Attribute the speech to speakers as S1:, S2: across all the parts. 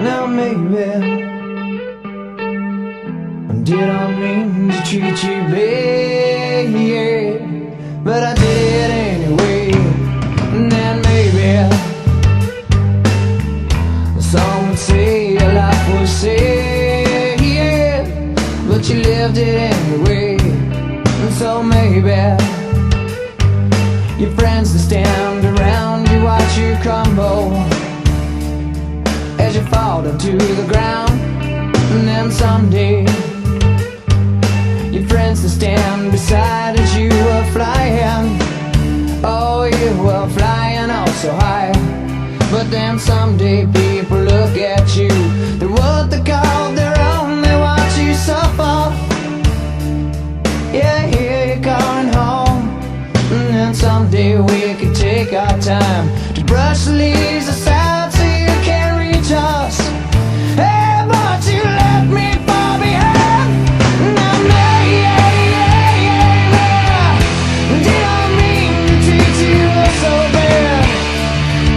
S1: Now maybe I didn't mean to treat you bad, but I did anyway. And then maybe some would say your life was sad, but you lived it anyway. And so maybe your friends that stand around you watch you crumble as you fall down to the ground. And then someday your friends that stand beside as you were flying, oh, you were flying oh so high. But then someday people look at you, they're what they call their own, they watch you suffer. Yeah, here you're going home. And then someday we could take our time to brush the leaves aside so you can't reach us. Hey, but you left me far behind. Now, didn't mean to treat you so bad,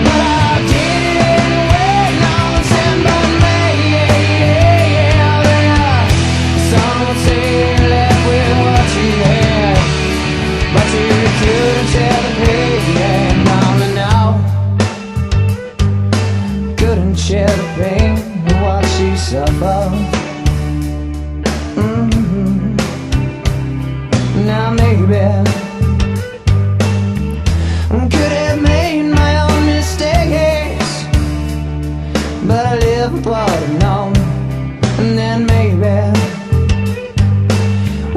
S1: but I did it anyway. Now I'm saying, but some would say you left with what you had, but you couldn't share the pain. Now, couldn't share the pain and watch you suffer. Now maybe I could have made my own mistakes, but I live with what I know. And then maybe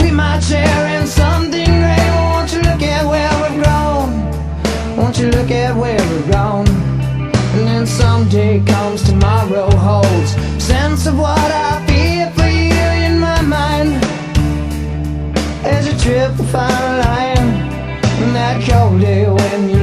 S1: we might share in something great. Won't you look at where we've grown? Won't you look at where we've grown? And then someday comes tomorrow holds sense of what I feel for you in my mind as you trip and find a line. And that cold day when you